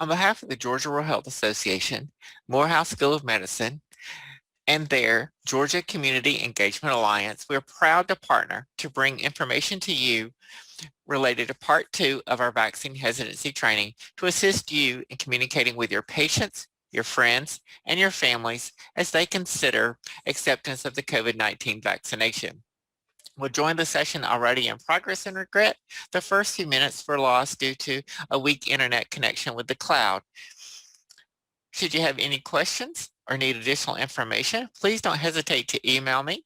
On behalf of the Georgia Rural Health Association, Morehouse School of Medicine, and their Georgia Community Engagement Alliance, we're proud to partner to bring information to you related to Part 2 of our vaccine hesitancy training to assist you in communicating with your patients, your friends, and your families as they consider acceptance of the COVID-19 vaccination. We'll join the session already in progress and regret the first few minutes were lost due to a weak internet connection with the cloud. Should you have any questions or need additional information, please don't hesitate to email me.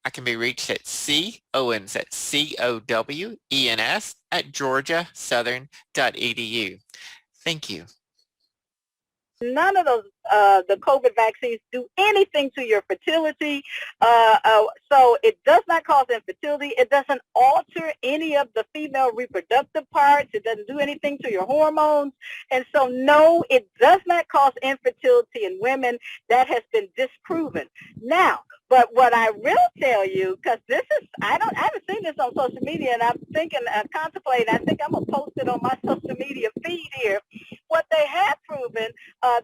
I can be reached at cowens, at COWENS at georgiasouthern.edu. Thank you. None of those, the COVID vaccines do anything to your fertility. So it does not cause infertility. It doesn't alter any of the female reproductive parts. It doesn't do anything to your hormones. And so, no, it does not cause infertility in women. That has been disproven. Now, but what I will tell you, because this is, I haven't seen this on social media, and I'm thinking, contemplating, I think I'm going to post it on my social media feed here. What they have proven,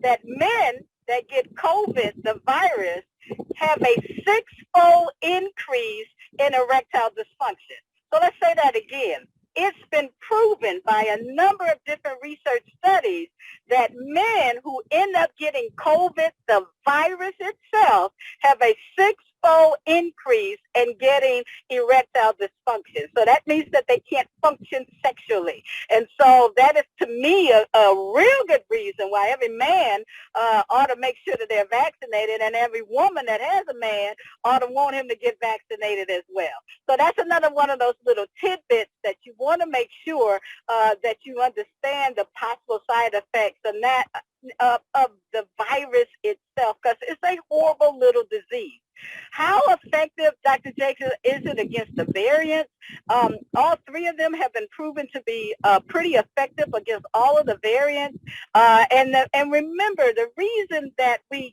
that men that get COVID, the virus, have a six-fold increase in erectile dysfunction. So let's say that again. It's been proven by a number of different research studies that men who end up getting COVID, the virus itself, have a six-fold increase in getting erectile dysfunction. So that means that they can't function sexually. And so that is, to me, a real good reason why every man ought to make sure that they're vaccinated, and every woman that has a man ought to want him to get vaccinated as well. So that's another one of those little tidbits that you want to make sure that you understand the possible side effects and that of the virus itself, because it's a horrible little disease. How effective, Dr. Jacobs, is it against the variants? All three of them have been proven to be pretty effective against all of the variants. And remember, the reason that we're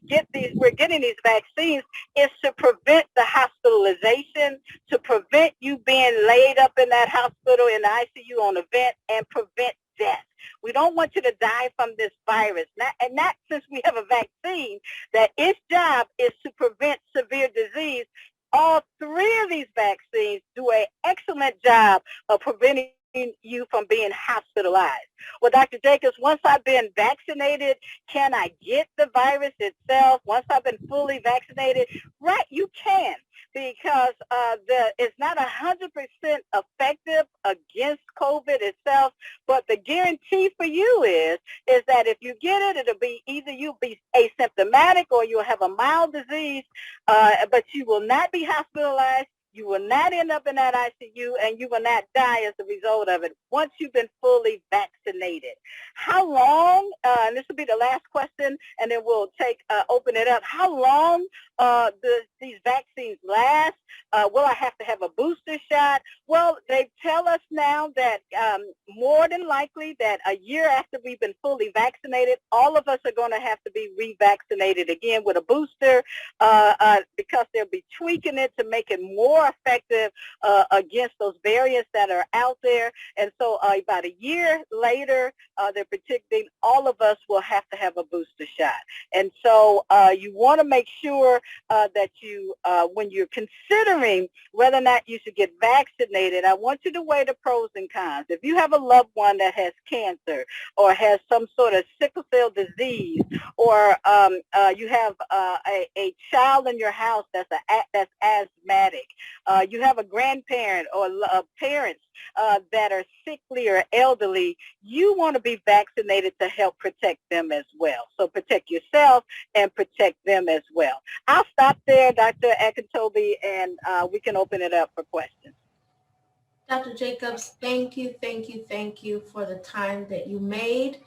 getting these vaccines is to prevent the hospitalization, to prevent you being laid up in that hospital in the ICU on a vent, and prevent death. We don't want you to die from this virus. Not since we have a vaccine that its job is to prevent severe disease. All three of these vaccines do an excellent job of preventing you from being hospitalized. Well, Dr. Jacobs, once I've been vaccinated, can I get the virus itself? Once I've been fully vaccinated, right, you can, because it's not 100% effective against COVID itself, but the guarantee for you is that if you get it, it'll be either you'll be asymptomatic or you'll have a mild disease, but you will not be hospitalized. You will not end up in that ICU, and you will not die as a result of it once you've been fully vaccinated. How long, and this will be the last question, and then we'll open it up. How long these vaccines last? Will I have to have a booster shot? Well, they tell us now that more than likely that a year after we've been fully vaccinated, all of us are going to have to be revaccinated again with a booster because they'll be tweaking it to make it more effective against those variants that are out there. And so about a year later, they're predicting all of us will have to have a booster shot. And so you want to make sure that you, when you're considering whether or not you should get vaccinated, I want you to weigh the pros and cons. If you have a loved one that has cancer or has some sort of sickle cell disease, or you have a child in your house that's asthmatic, you have a grandparent or parents that are sickly or elderly, you want to be vaccinated to help protect them as well. So protect yourself and protect them as well. I'll stop there, Dr. Akintobi, and we can open it up for questions. Dr. Jacobs, thank you for the time that you made.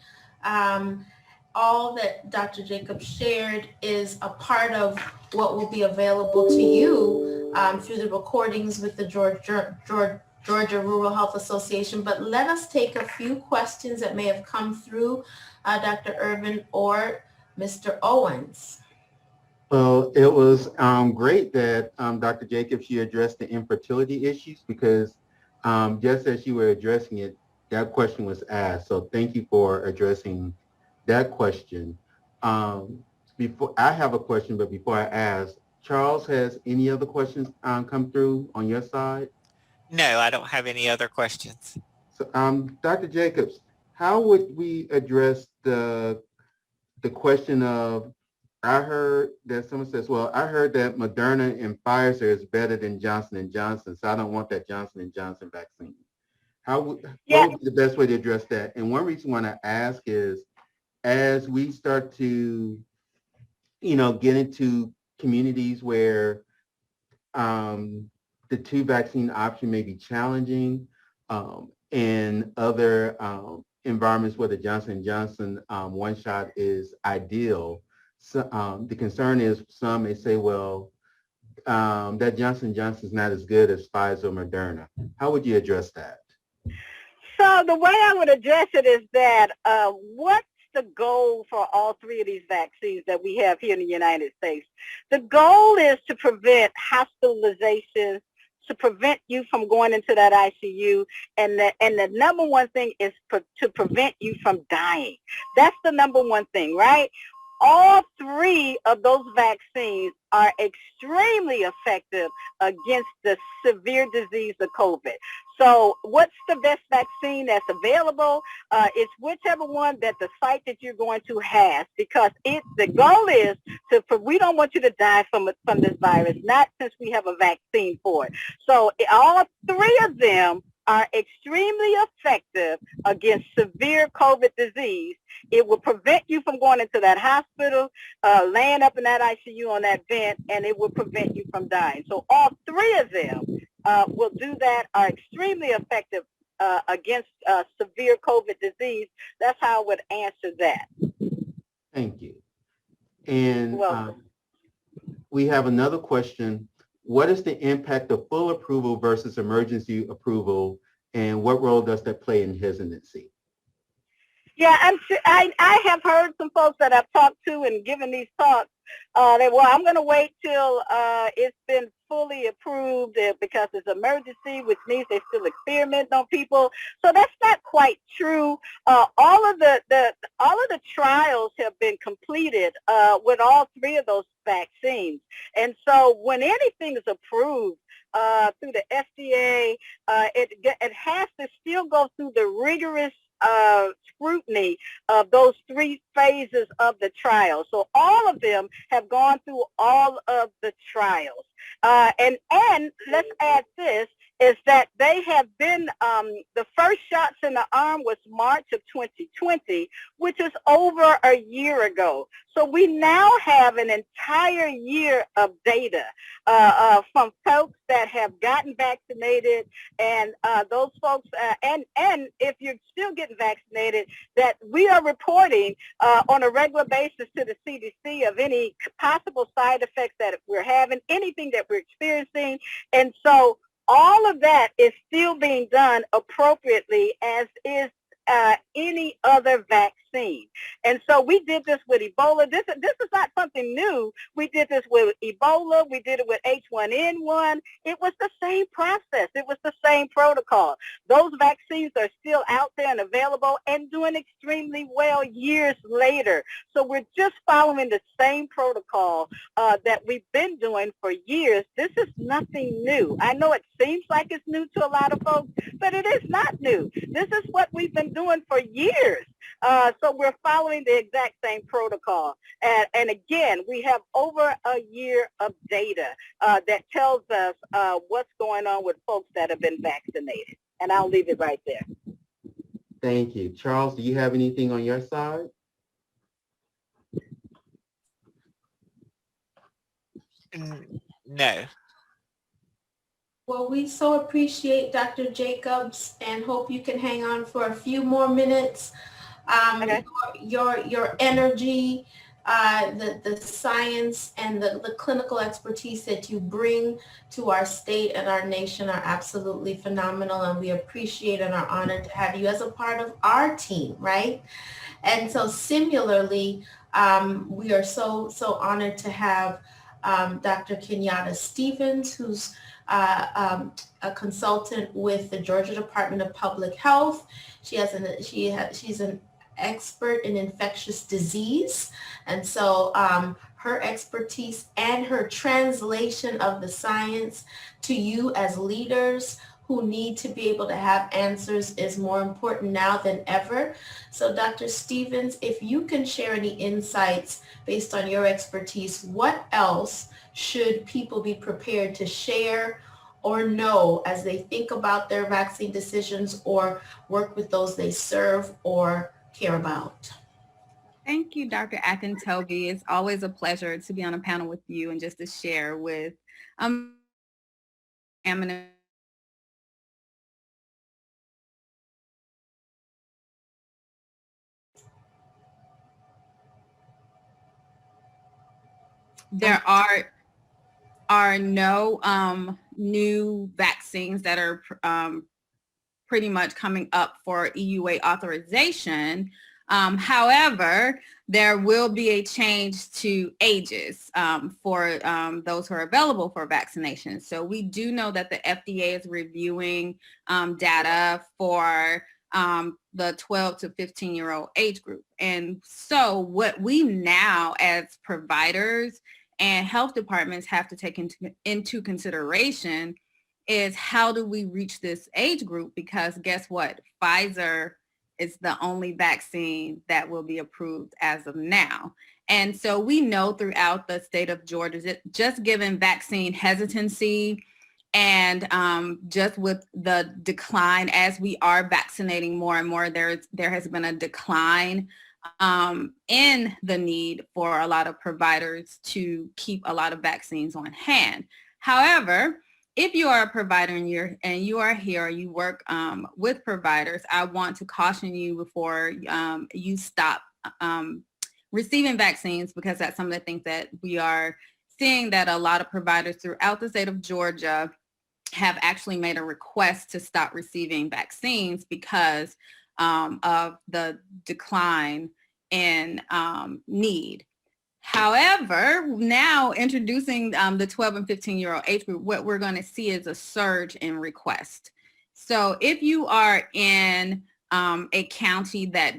All that Dr. Jacobs shared is a part of what will be available to you through the recordings with the Georgia Rural Health Association. But let us take a few questions that may have come through Dr. Irvin or Mr. Owens. Well, it was great that Dr. Jacobs, you addressed the infertility issues, because just as you were addressing it, that question was asked. So thank you for addressing that question. Before I have a question, but before I ask, Charles, has any other questions come through on your side? No, I don't have any other questions. So, Dr. Jacobs, how would we address the question of, I heard that someone says, well, I heard that Moderna and Pfizer is better than Johnson and Johnson, so I don't want that Johnson and Johnson vaccine. What Yeah, would be the best way to address that? And one reason why I ask is, as we start to, get into communities where the two vaccine option may be challenging, and other environments where the Johnson& Johnson one shot is ideal. So, the concern is some may say, well, that Johnson& Johnson is not as good as Pfizer or Moderna. How would you address that? so the way I would address it is that what's the goal for all three of these vaccines that we have here in the United States? The goal is to prevent hospitalizations, to prevent you from going into that ICU, and the number one thing is to prevent you from dying. That's the number one thing, right? All three of those vaccines are extremely effective against the severe disease of COVID. So what's the best vaccine that's available? It's whichever one that the site that you're going to has, because the goal is we don't want you to die from this virus, not since we have a vaccine for it. So all three of them are extremely effective against severe COVID disease. It will prevent you from going into that hospital, laying up in that ICU on that vent, and it will prevent you from dying. So all three of them will do that, are extremely effective against severe COVID disease. That's how I would answer that. Thank you. And Well, we have another question. What is the impact of full approval versus emergency approval, and what role does that play in hesitancy? yeah, I have heard some folks that I've talked to and given these talks that, well, I'm going to wait till it's been fully approved because it's emergency, which means they still experiment on people. So that's not quite true. All of the trials have been completed with all three of those vaccines, and so when anything is approved through the FDA, it has to still go through the rigorous scrutiny of those three phases of the trial. So all of them have gone through all of the trials. And let's add this, is that they have been, the first shots in the arm was March of 2020, which is over a year ago. So we now have an entire year of data from folks that have gotten vaccinated, and those folks, and if you're still getting vaccinated, that we are reporting on a regular basis to the CDC of any possible side effects that we're having, anything that we're experiencing. And so all of that is still being done appropriately, as is any other vaccine. And so we did this with Ebola. This is not something new. We did this with Ebola. We did it with H1N1. It was the same process. It was the same protocol. Those vaccines are still out there and available and doing extremely well years later. So we're just following the same protocol that we've been doing for years. This is nothing new. I know it seems like it's new to a lot of folks, but it is not new. This is what we've been doing for years. So we're following the exact same protocol. And again, we have over a year of data that tells us what's going on with folks that have been vaccinated. And I'll leave it right there. Thank you. Charles, do you have anything on your side? No. Well, we so appreciate Dr. Jacobs and hope you can hang on for a few more minutes. Okay. Your energy, the science, and the clinical expertise that you bring to our state and our nation are absolutely phenomenal, and we appreciate and are honored to have you as a part of our team, right? And so similarly, we are so honored to have Dr. Kenyatta Stevens, who's a consultant with the Georgia Department of Public Health. She's an expert in infectious disease. And so her expertise and her translation of the science to you as leaders who need to be able to have answers is more important now than ever. So Dr. Stevens, if you can share any insights based on your expertise, what else should people be prepared to share or know as they think about their vaccine decisions or work with those they serve or care about? Thank you, Dr. Akintobi. It's always a pleasure to be on a panel with you and just to share with there are no new vaccines that are pretty much coming up for EUA authorization. However, there will be a change to ages for those who are available for vaccination. So we do know that the FDA is reviewing data for the 12 to 15-year-old age group. And so what we now as providers and health departments have to take into consideration is how do we reach this age group? Because guess what? Pfizer is the only vaccine that will be approved as of now. And so we know throughout the state of Georgia, that just given vaccine hesitancy and just with the decline as we are vaccinating more and more, there has been a decline in the need for a lot of providers to keep a lot of vaccines on hand. However, if you are a provider and you are here, you work with providers, I want to caution you before you stop receiving vaccines, because that's some of the things that we are seeing, that a lot of providers throughout the state of Georgia have actually made a request to stop receiving vaccines because of the decline in need. However, now introducing the 12 and 15-year-old age group, what we're going to see is a surge in requests. So if you are in a county that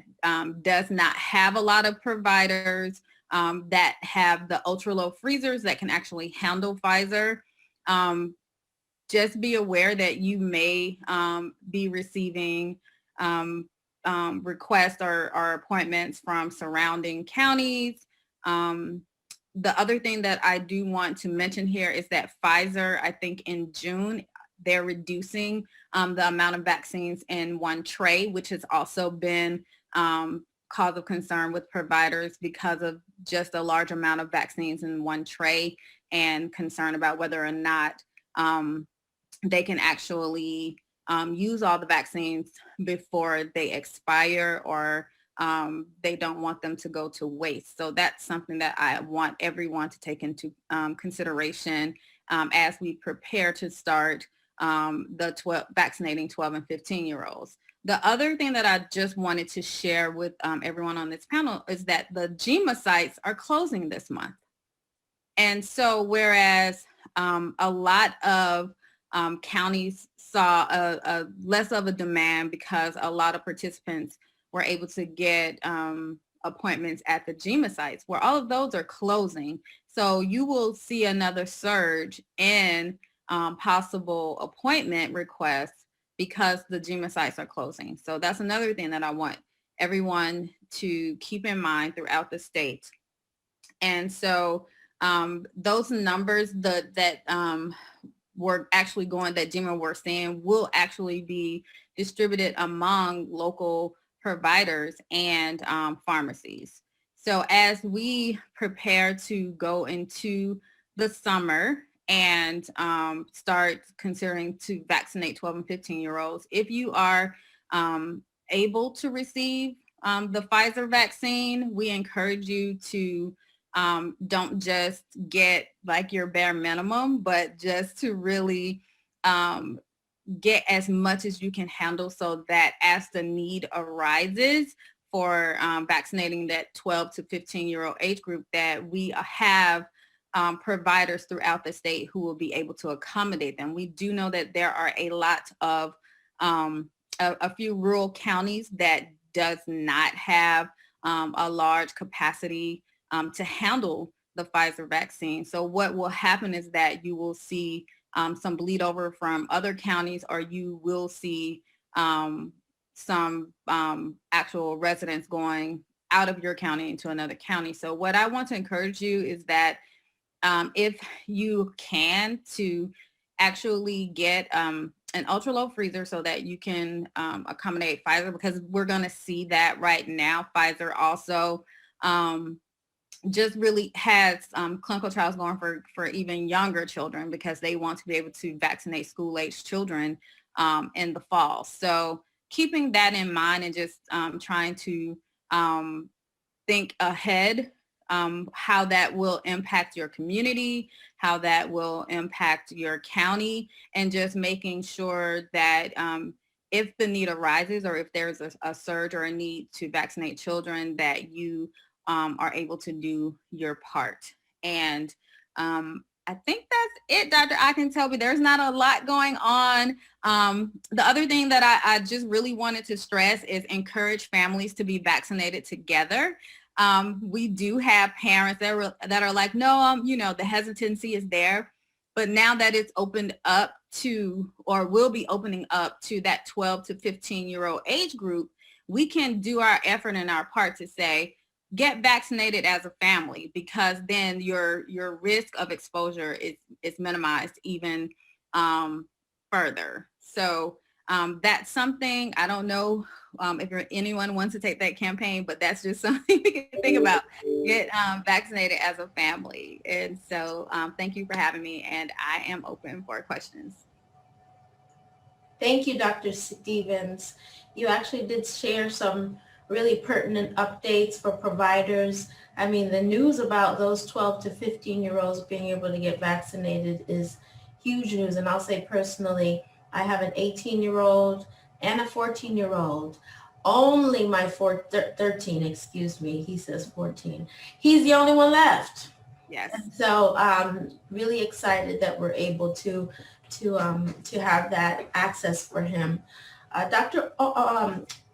does not have a lot of providers that have the ultra low freezers that can actually handle Pfizer, just be aware that you may be receiving requests or appointments from surrounding counties. The other thing that I do want to mention here is that Pfizer, I think in June, they're reducing the amount of vaccines in one tray, which has also been cause of concern with providers because of just a large amount of vaccines in one tray, and concern about whether or not they can actually use all the vaccines before they expire, or they don't want them to go to waste. So that's something that I want everyone to take into consideration as we prepare to start vaccinating 12 and 15-year-olds. The other thing that I just wanted to share with everyone on this panel is that the GMA sites are closing this month. And so whereas a lot of counties saw a less of a demand because a lot of participants were able to get appointments at the GMA sites, where all of those are closing. So you will see another surge in possible appointment requests because the GMA sites are closing. So that's another thing that I want everyone to keep in mind throughout the state. And so those numbers that were actually going, that GMA were saying, will actually be distributed among local providers and pharmacies. So as we prepare to go into the summer and start considering to vaccinate 12 and 15-year-olds, if you are able to receive the Pfizer vaccine, we encourage you to don't just get like your bare minimum, but just to really get as much as you can handle, so that as the need arises for vaccinating that 12 to 15-year-old age group, that we have providers throughout the state who will be able to accommodate them. We do know that there are a lot of a few rural counties that does not have a large capacity to handle the Pfizer vaccine. So what will happen is that you will see some bleed over from other counties, or you will see some actual residents going out of your county into another county. So what I want to encourage you is that if you can, to actually get an ultra low freezer so that you can accommodate Pfizer, because we're going to see that right now. Pfizer also just really has clinical trials going for even younger children, because they want to be able to vaccinate school-age children in the fall. So keeping that in mind, and just trying to think ahead, how that will impact your community, how that will impact your county, and just making sure that if the need arises, or if there's a surge or a need to vaccinate children, that you are able to do your part. And I think that's it, Dr. Akintobi. There's not a lot going on. The other thing that I just really wanted to stress is encourage families to be vaccinated together. We do have parents that are like, no, the hesitancy is there. But now that it's opened up to, or will be opening up to, that 12 to 15-year-old age group, we can do our effort and our part to say, get vaccinated as a family, because then your risk of exposure is minimized even further. So that's something, I don't know if anyone wants to take that campaign, but that's just something we can think about. Get vaccinated as a family. And so thank you for having me, and I am open for questions. Thank you, Dr. Stevens. You actually did share some really pertinent updates for providers. I mean, the news about those 12 to 15-year-olds being able to get vaccinated is huge news. And I'll say personally, I have an 18-year-old and a 14-year-old. Only my 13, excuse me, he says 14. He's the only one left. Yes. And so really excited that we're able to have that access for him.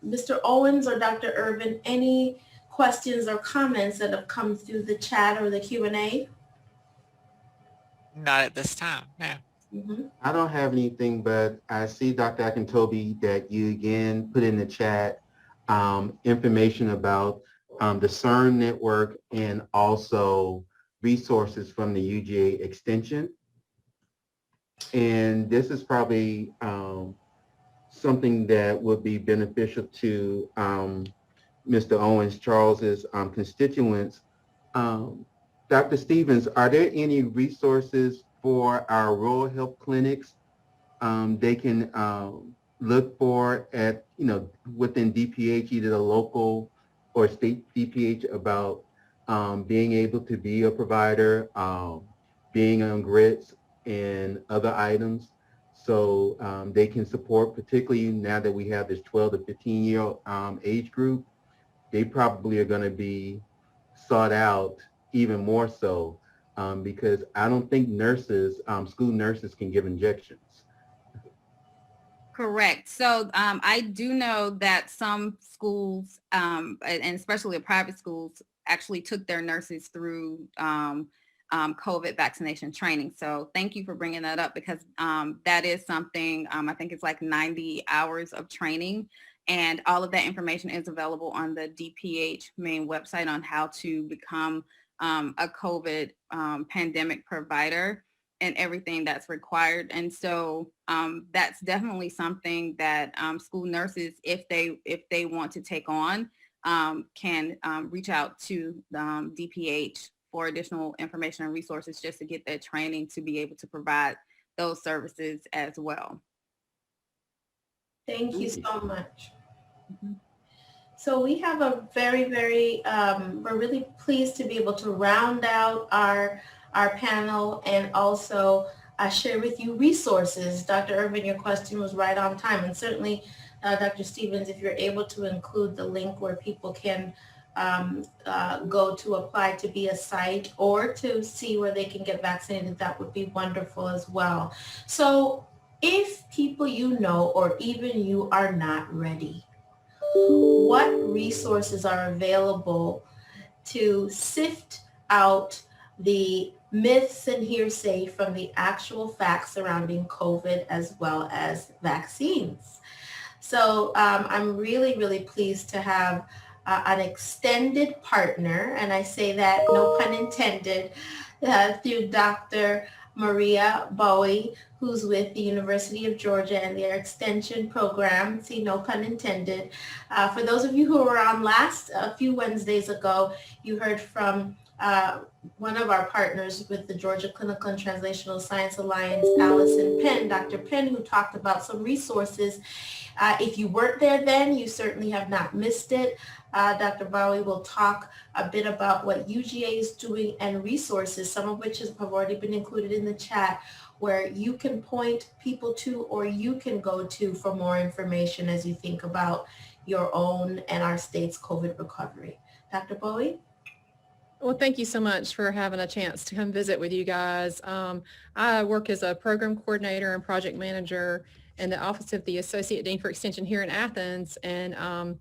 Mr. Owens or Dr. Irvin, any questions or comments that have come through the chat or the Q&A? Not at this time, no. Mm-hmm. I don't have anything, but I see, Dr. Akintobi, that you again put in the chat information about the CERN network and also resources from the UGA extension. And this is probably something that would be beneficial to Mr. Owens, Charles's constituents. Dr. Stevens, are there any resources for our rural health clinics they can look for at, within DPH, either the local or state DPH, about being able to be a provider, being on grits and other items, so they can support, particularly now that we have this 12 to 15-year age group? They probably are going to be sought out even more so, because I don't think nurses, school nurses, can give injections. Correct. So I do know that some schools, and especially the private schools, actually took their nurses through COVID vaccination training. So thank you for bringing that up, because that is something, I think it's like 90 hours of training, and all of that information is available on the DPH main website on how to become a COVID pandemic provider and everything that's required. And so that's definitely something that school nurses, if they want to take on, can reach out to DPH for additional information and resources, just to get that training to be able to provide those services as well. Thank you so much. Mm-hmm. So we have a very, we're really pleased to be able to round out our panel and also share with you resources. Dr. Irvin, your question was right on time. And certainly, Dr. Stevens, if you're able to include the link where people can go to apply to be a site or to see where they can get vaccinated, that would be wonderful as well. So if people you know, or even you, are not ready, what resources are available to sift out the myths and hearsay from the actual facts surrounding COVID as well as vaccines. So I'm really, really pleased to have an extended partner, and I say that no pun intended, through Dr. Maria Bowie, who's with the University of Georgia and their extension program. See, no pun intended. For those of you who were on a few Wednesdays ago, you heard from one of our partners with the Georgia Clinical and Translational Science Alliance, Allison Penn, Dr. Penn, who talked about some resources. If you weren't there then, you certainly have not missed it. Dr. Bowie will talk a bit about what UGA is doing and resources, some of which have already been included in the chat, where you can point people to or you can go to for more information as you think about your own and our state's COVID recovery. Dr. Bowie? Well, thank you so much for having a chance to come visit with you guys. I work as a program coordinator and project manager in the Office of the Associate Dean for Extension here in Athens. And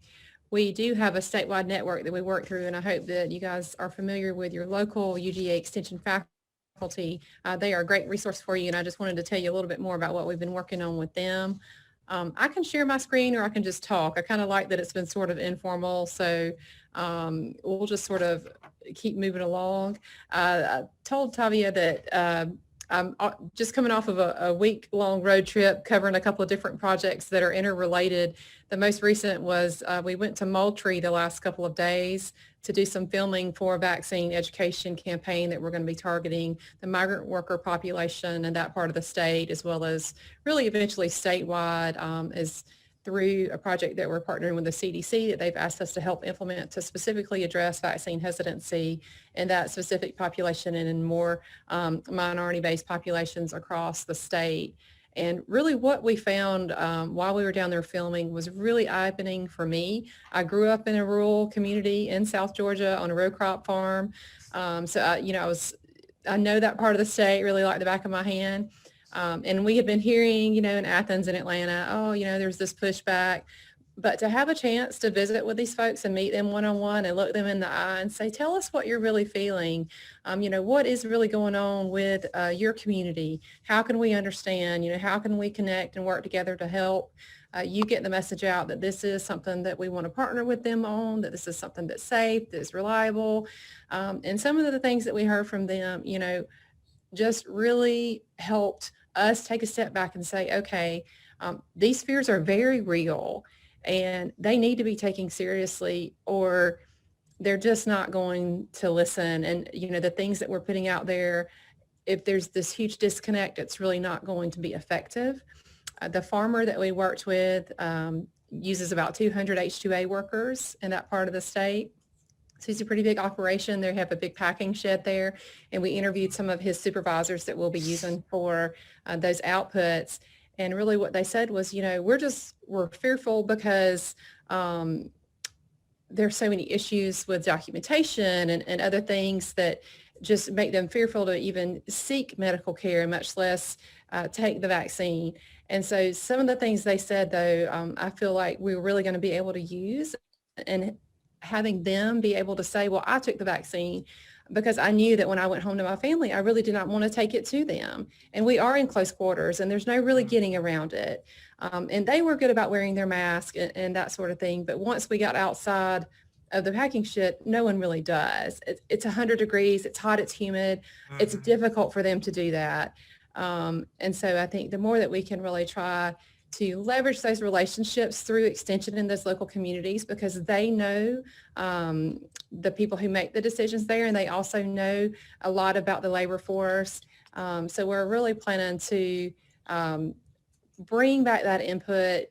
we do have a statewide network that we work through, and I hope that you guys are familiar with your local UGA Extension faculty. They are a great resource for you, and I just wanted to tell you a little bit more about what we've been working on with them. I can share my screen or I can just talk. I kind of like that it's been sort of informal, so we'll just sort of keep moving along. I told Tavia that I'm just coming off of a week-long road trip covering a couple of different projects that are interrelated. The most recent was we went to Moultrie the last couple of days to do some filming for a vaccine education campaign that we're going to be targeting the migrant worker population in that part of the state, as well as really eventually statewide, as through a project that we're partnering with the CDC that they've asked us to help implement to specifically address vaccine hesitancy in that specific population and in more minority-based populations across the state. And really what we found while we were down there filming was really eye-opening for me. I grew up in a rural community in South Georgia on a row crop farm. I know that part of the state really like the back of my hand. And we have been hearing, in Athens and Atlanta, there's this pushback. But to have a chance to visit with these folks and meet them one-on-one and look them in the eye and say, tell us what you're really feeling. What is really going on with your community? How can we understand? How can we connect and work together to help you get the message out that this is something that we want to partner with them on, that this is something that's safe, that's reliable. And some of the things that we heard from them, just really helped us take a step back and say, okay, these fears are very real and they need to be taken seriously or they're just not going to listen. And, the things that we're putting out there, if there's this huge disconnect, it's really not going to be effective. The farmer that we worked with uses about 200 H2A workers in that part of the state. So it's a pretty big operation. They have a big packing shed there. And we interviewed some of his supervisors that we'll be using for those outputs. And really what they said was, we're fearful because there's so many issues with documentation and other things that just make them fearful to even seek medical care, much less take the vaccine. And so some of the things they said, though, I feel like we're really going to be able to use, and having them be able to say, well, I took the vaccine because I knew that when I went home to my family, I really did not want to take it to them. And we are in close quarters and there's no really getting around it. And they were good about wearing their mask and that sort of thing. But once we got outside of the packing shed, no one really does. It's 100 degrees, it's hot, it's humid. It's difficult for them to do that. And so I think the more that we can really try to leverage those relationships through extension in those local communities, because they know the people who make the decisions there, and they also know a lot about the labor force. So we're really planning to bring back that input,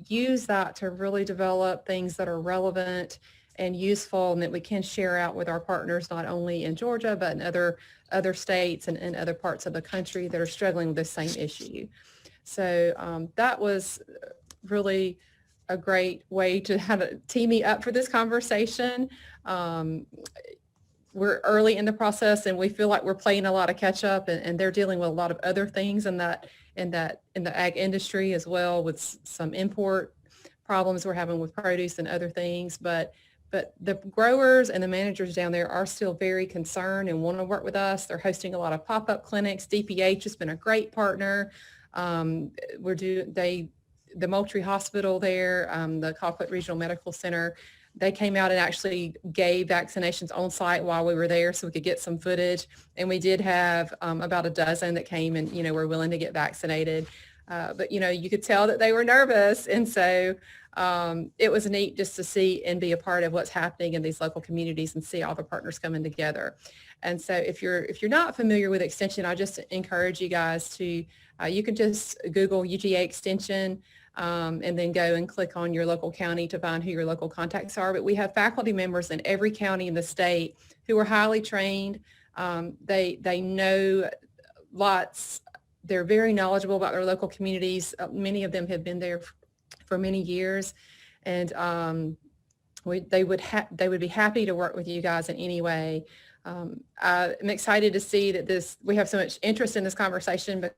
use that to really develop things that are relevant and useful and that we can share out with our partners, not only in Georgia, but in other states and other parts of the country that are struggling with the same issue. So that was really a great way to tee me up for this conversation. We're early in the process and we feel like we're playing a lot of catch up, and they're dealing with a lot of other things in the ag industry as well, with some import problems we're having with produce and other things, but the growers and the managers down there are still very concerned and want to work with us. They're hosting a lot of pop-up clinics. DPH has been a great partner. The Moultrie Hospital there, the Colquitt Regional Medical Center, they came out and actually gave vaccinations on site while we were there so we could get some footage. And we did have about a dozen that came and, were willing to get vaccinated. But, you could tell that they were nervous. And so it was neat just to see and be a part of what's happening in these local communities and see all the partners coming together. And so if you're not familiar with Extension, I just encourage you guys to, you can just Google UGA Extension and then go and click on your local county to find who your local contacts are. But we have faculty members in every county in the state who are highly trained. They know lots. They're very knowledgeable about their local communities. Many of them have been there for many years, and they would be happy to work with you guys in any way. I'm excited to see that we have so much interest in this conversation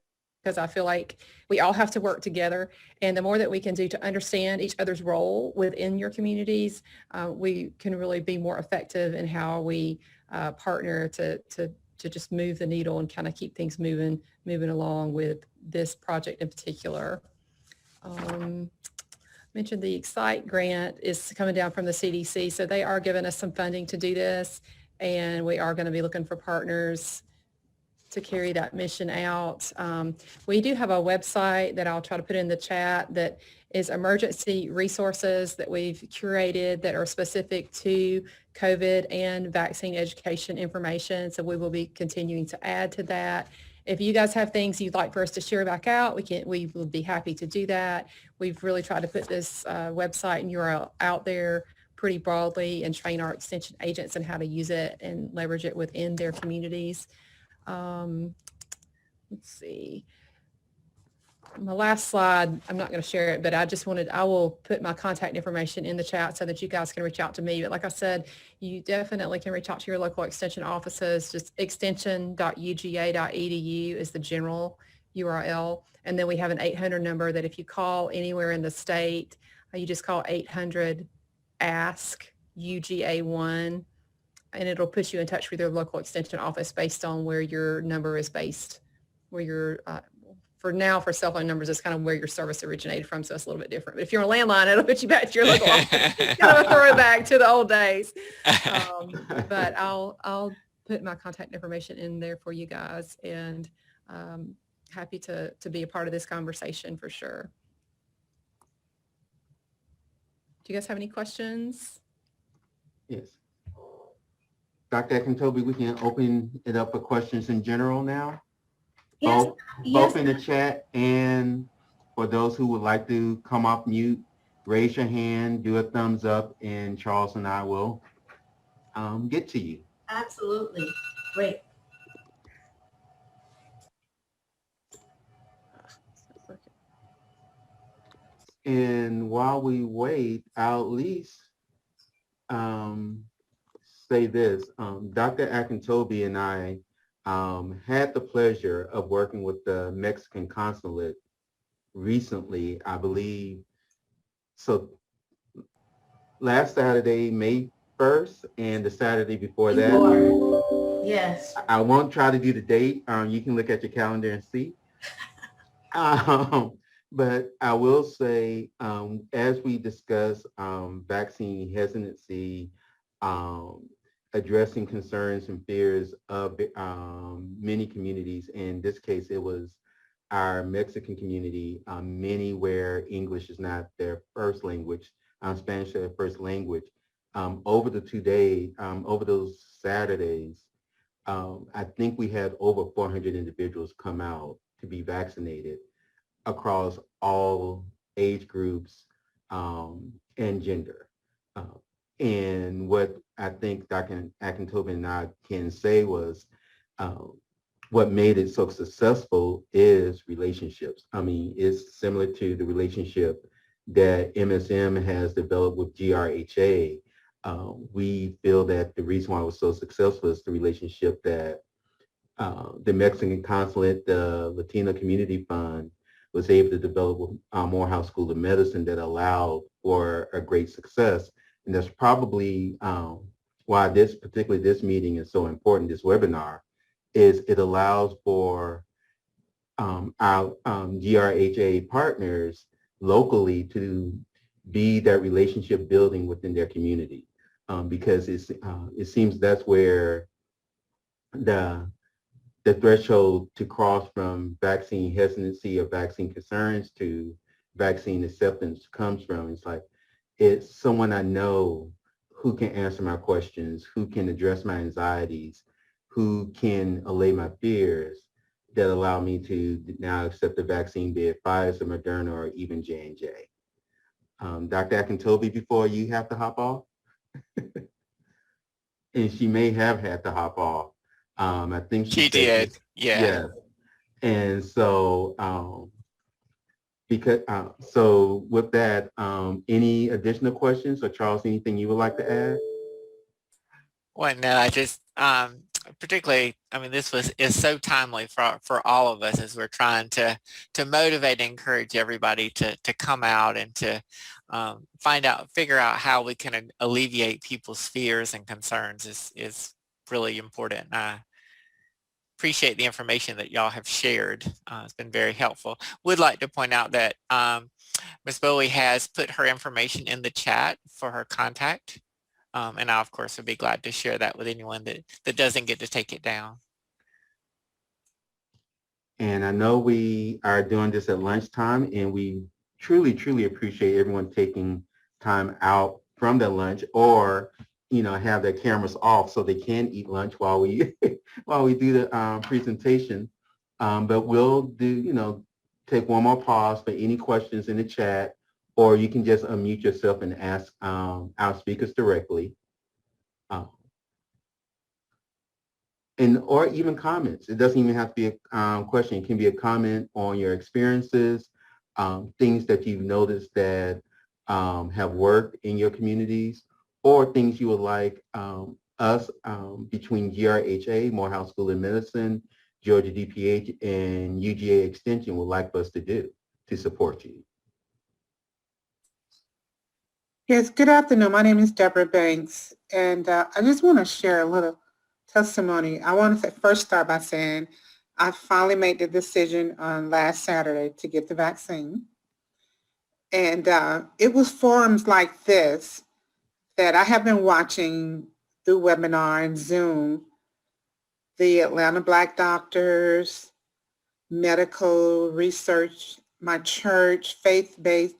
because I feel like we all have to work together, and the more that we can do to understand each other's role within your communities, we can really be more effective in how we partner to just move the needle and kind of keep things moving along with this project in particular. Mentioned the Excite grant is coming down from the CDC, so they are giving us some funding to do this, and we are going to be looking for partners to carry that mission out. We do have a website that I'll try to put in the chat that is emergency resources that we've curated that are specific to COVID and vaccine education information. So we will be continuing to add to that. If you guys have things you'd like for us to share back out, we will be happy to do that. We've really tried to put this website and URL out there pretty broadly and train our extension agents on how to use it and leverage it within their communities. Let's see. My last slide, I'm not going to share it, but I will put my contact information in the chat so that you guys can reach out to me. But like I said, you definitely can reach out to your local extension offices. Just extension.uga.edu is the general URL. And then we have an 800 number that if you call anywhere in the state, you just call 800-ASK-UGA1, and it'll put you in touch with your local extension office based on where your number is based, where your for cell phone numbers, it's kind of where your service originated from, so it's a little bit different. But if you're on a landline, it'll put you back to your local office. It's kind of a throwback to the old days. But I'll put my contact information in there for you guys, and happy to be a part of this conversation for sure. Do you guys have any questions? Yes. Dr. Akintobi, we can open it up for questions in general now. Yes. Both in the chat, and for those who would like to come off mute, raise your hand, do a thumbs up, and Charles and I will get to you. Absolutely. Great. And while we wait, I'll at least say this. Dr. Akintobi and I had the pleasure of working with the Mexican consulate recently, I believe. So last Saturday, May 1st, and the Saturday before that. Yes. I won't try to do the date. You can look at your calendar and see. But I will say, as we discuss vaccine hesitancy, addressing concerns and fears of many communities. In this case, it was our Mexican community, many where English is not their first language, Spanish is their first language. Over the 2 days, over those Saturdays, I think we had over 400 individuals come out to be vaccinated across all age groups and gender. And what I think Dr. Akintobi and I can say was what made it so successful is relationships. I mean, it's similar to the relationship that MSM has developed with GRHA. We feel that the reason why it was so successful is the relationship that the Mexican Consulate, the Latino Community Fund, was able to develop Morehouse School of Medicine that allowed for a great success. And that's probably why particularly this meeting is so important, this webinar, is it allows for our GRHA partners locally to be that relationship building within their community, because it seems that's where the threshold to cross from vaccine hesitancy or vaccine concerns to vaccine acceptance comes from. It's like, it's someone I know who can answer my questions, who can address my anxieties, who can allay my fears, that allow me to now accept the vaccine, be it Pfizer, Moderna, or even J&J. Dr. Akintobi, before you have to hop off, and she may have had to hop off. I think she She said, did. Yeah. yeah. And so, so with that, any additional questions, or Charles, anything you would like to add? Well, no, I just particularly, I mean, is so timely for all of us as we're trying to motivate and encourage everybody to come out and to figure out how we can alleviate people's fears and concerns is really important. I appreciate the information that y'all have shared. It's been very helpful. Would like to point out that Ms. Bowie has put her information in the chat for her contact. And I, of course, would be glad to share that with anyone that doesn't get to take it down. And I know we are doing this at lunchtime, and we truly, truly appreciate everyone taking time out from their lunch, or have their cameras off so they can eat lunch while we while we do the presentation. But we'll do take one more pause for any questions in the chat, or you can just unmute yourself and ask our speakers directly. Or even comments. It doesn't even have to be a question. It can be a comment on your experiences, things that you've noticed that have worked in your communities, or things you would like us between GRHA, Morehouse School of Medicine, Georgia DPH, and UGA Extension would like us to do to support you. Yes, good afternoon. My name is Deborah Banks, and I just want to share a little testimony. I want to first start by saying I finally made the decision on last Saturday to get the vaccine. And it was forums like this that I have been watching through webinar and Zoom, the Atlanta Black Doctors, medical research, my church, faith-based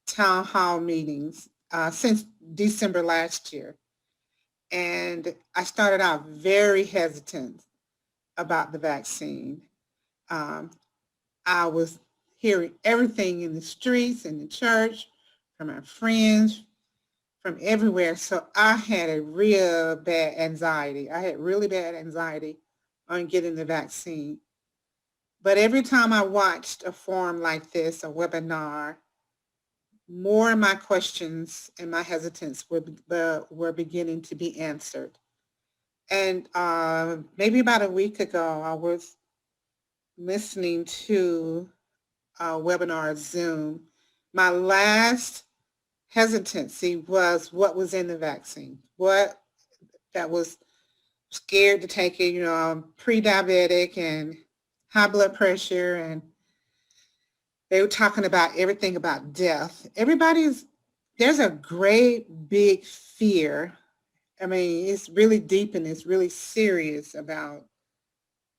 town hall meetings since December last year. And I started out very hesitant about the vaccine. I was hearing everything in the streets, in the church, from my friends, from everywhere. So I had a real bad anxiety. I had really bad anxiety on getting the vaccine. But every time I watched a forum like this, a webinar, more of my questions and my hesitance were beginning to be answered. And maybe about a week ago, I was listening to a webinar Zoom. My last hesitancy was what was in the vaccine. What that was scared to take it, I'm pre-diabetic and high blood pressure, and they were talking about everything about death. There's a great big fear. I mean, it's really deep and it's really serious about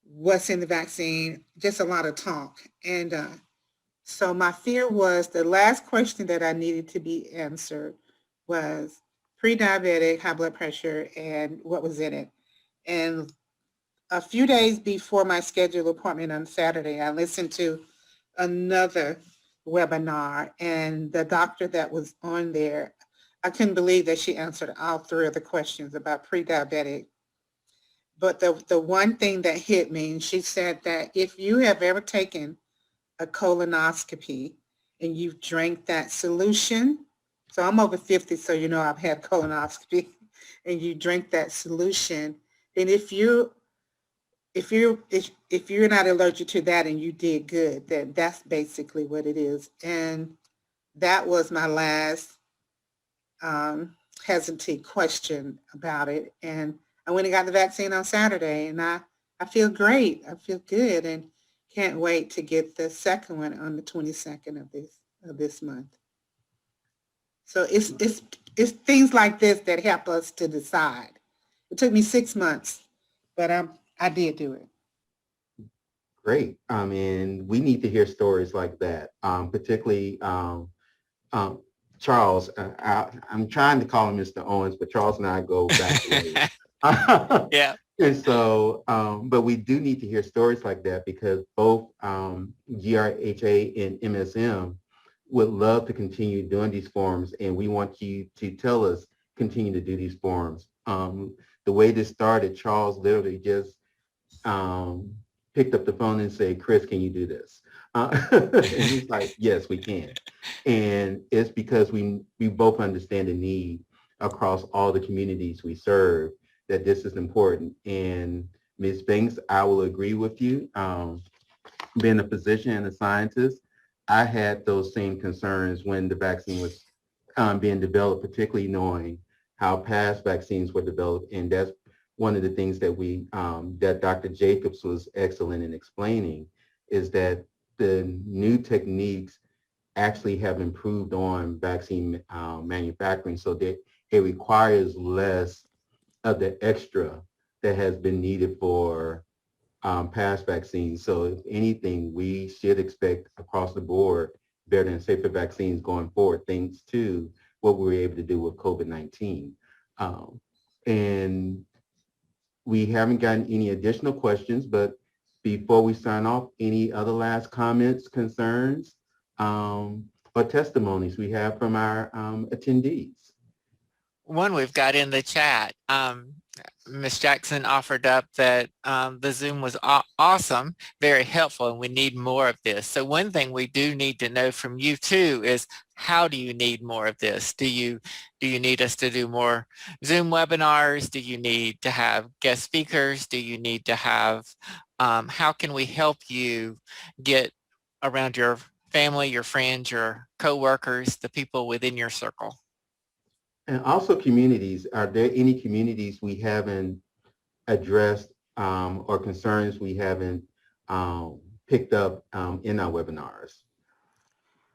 what's in the vaccine, just a lot of talk. And so my fear was the last question that I needed to be answered was pre-diabetic, high blood pressure, and what was in it. And a few days before my scheduled appointment on Saturday, I listened to another webinar, and the doctor that was on there, I couldn't believe that she answered all three of the questions about pre-diabetic. But the one thing that hit me, and she said that if you have ever taken a colonoscopy and you've drank that solution, so I'm over 50, so I've had colonoscopy, and you drink that solution, then if you if you're not allergic to that and you did good, then that's basically what it is. And that was my last hesitancy question about it. And I went and got the vaccine on Saturday, and I feel great. I feel good, and can't wait to get the second one on the 22nd of this month. So it's things like this that help us to decide. It took me 6 months, but I did do it. Great. I mean, we need to hear stories like that, particularly um, Charles. I'm trying to call him Mr. Owens, but Charles and I go back a ways. Yeah. And so, but we do need to hear stories like that because both GRHA and MSM would love to continue doing these forums, and we want you to tell us continue to do these forums. The way this started, Charles literally just um, picked up the phone and said, Chris, can you do this? And he's like, yes, we can. And it's because we both understand the need across all the communities we serve that this is important. And Ms. Banks, I will agree with you. Being a physician and a scientist, I had those same concerns when the vaccine was being developed, particularly knowing how past vaccines were developed. And that's one of the things that that Dr. Jacobs was excellent in explaining is that the new techniques actually have improved on vaccine manufacturing so that it requires less of the extra that has been needed for past vaccines. So if anything, we should expect across the board better and safer vaccines going forward, thanks to what we were able to do with COVID-19. And we haven't gotten any additional questions, but before we sign off, any other last comments, concerns, or testimonies we have from our attendees? One we've got in the chat. Ms. Jackson offered up that the Zoom was awesome, very helpful, and we need more of this. So one thing we do need to know from you too is how do you need more of this? Do you need us to do more Zoom webinars? Do you need to have guest speakers? Do you need to have, how can we help you get around your family, your friends, your coworkers, the people within your circle? And also communities, are there any communities we haven't addressed or concerns we haven't picked up in our webinars?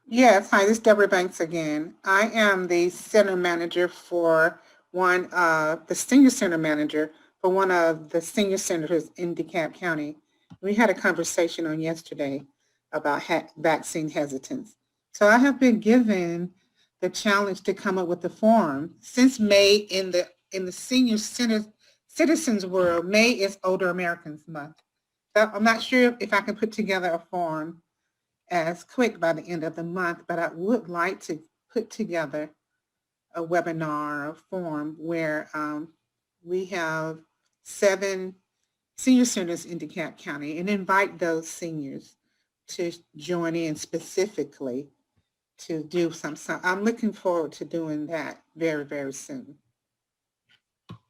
Yes, hi, this is Deborah Banks again. I am the center manager for the senior center manager for one of the senior centers in DeKalb County. We had a conversation on yesterday about vaccine hesitance. So I have been given the challenge to come up with a form. Since May in the senior citizens world, May is Older Americans Month. So I'm not sure if I can put together a form as quick by the end of the month, but I would like to put together a webinar or forum where we have 7 senior centers in DeKalb County and invite those seniors to join in specifically to do some. I'm looking forward to doing that very, very soon.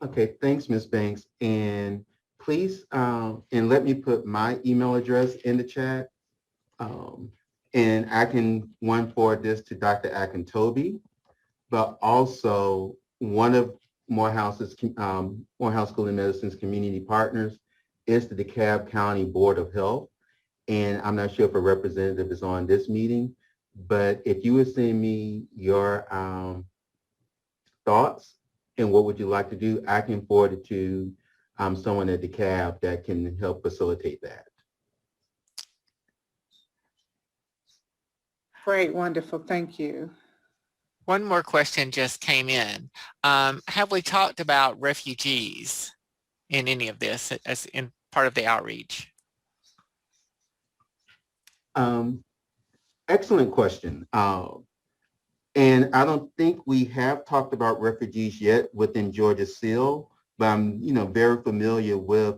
Okay, thanks, Ms. Banks. And please, and let me put my email address in the chat. And I can forward this to Dr. Akintobi, but also one of Morehouse School of Medicine's community partners is the DeKalb County Board of Health. And I'm not sure if a representative is on this meeting, but if you would send me your thoughts and what would you like to do, I can forward it to someone at DeKalb that can help facilitate that. Great, wonderful, thank you. One more question just came in. Have we talked about refugees in any of this as in part of the outreach? Excellent question. And I don't think we have talked about refugees yet within Georgia SEAL, but I'm, very familiar with,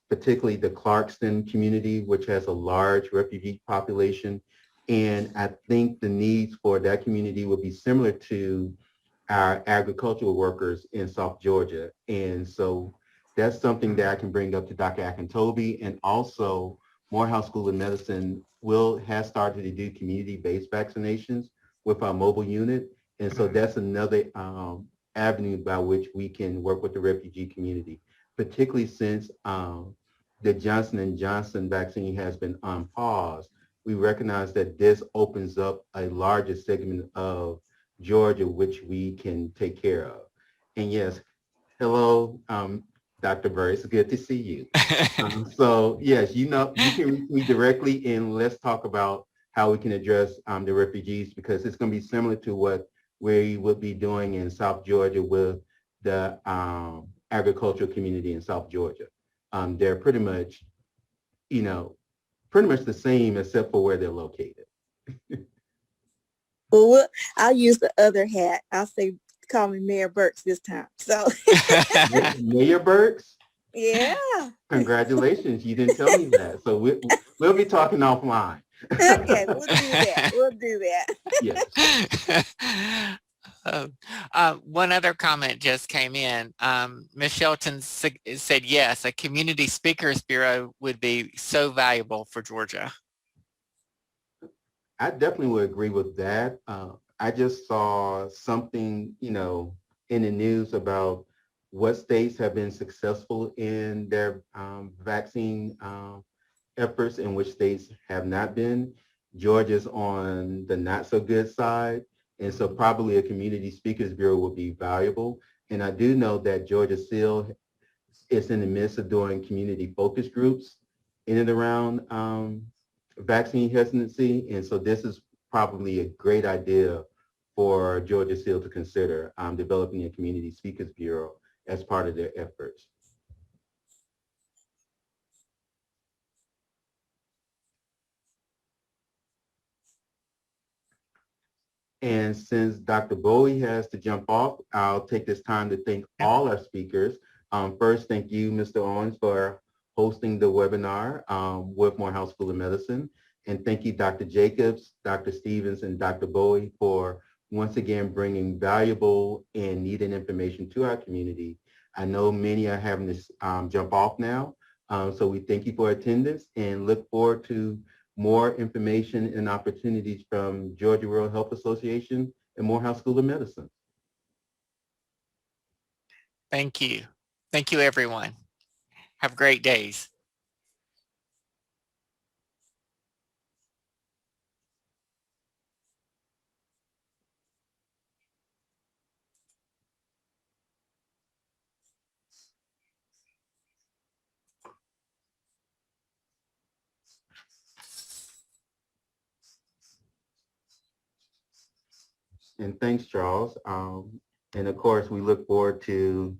particularly the Clarkston community, which has a large refugee population. And I think the needs for that community would be similar to our agricultural workers in South Georgia. And so that's something that I can bring up to Dr. Akintobi. And also, Morehouse School of Medicine has started to do community-based vaccinations with our mobile unit. And so that's another avenue by which we can work with the refugee community, particularly since the Johnson & Johnson vaccine has been on pause. We recognize that this opens up a larger segment of Georgia, which we can take care of. And yes, hello, Dr. Burr. It's good to see you. So yes, you can reach me directly, and let's talk about how we can address the refugees, because it's going to be similar to what we would be doing in South Georgia with the agricultural community in South Georgia. They're pretty much, pretty much the same except for where they're located. Well, I'll use the other hat. I'll say, call me Mayor Burks this time. So, Mayor Burks, yeah. congratulations. You didn't tell me that. So we'll be talking offline. Okay, we'll do that. We'll do that. Yes. One other comment just came in. Ms. Shelton said, yes, a community speakers bureau would be so valuable for Georgia. I definitely would agree with that. I just saw something, in the news about what states have been successful in their vaccine efforts and which states have not been. Georgia's on the not so good side. And so probably a community speakers bureau would be valuable. And I do know that Georgia still is in the midst of doing community focus groups in and around vaccine hesitancy. And so this is probably a great idea for Georgia Seal to consider developing a community speakers bureau as part of their efforts. And since Dr. Bowie has to jump off, I'll take this time to thank all our speakers. First, thank you, Mr. Owens, for hosting the webinar with Morehouse School of Medicine. And thank you, Dr. Jacobs, Dr. Stevens, and Dr. Bowie for once again bringing valuable and needed information to our community. I know many are having to jump off now, so we thank you for attendance and look forward to more information and opportunities from Georgia Rural Health Association and Morehouse School of Medicine. Thank you. Thank you, everyone. Have great days. And thanks, Charles. And of course, we look forward to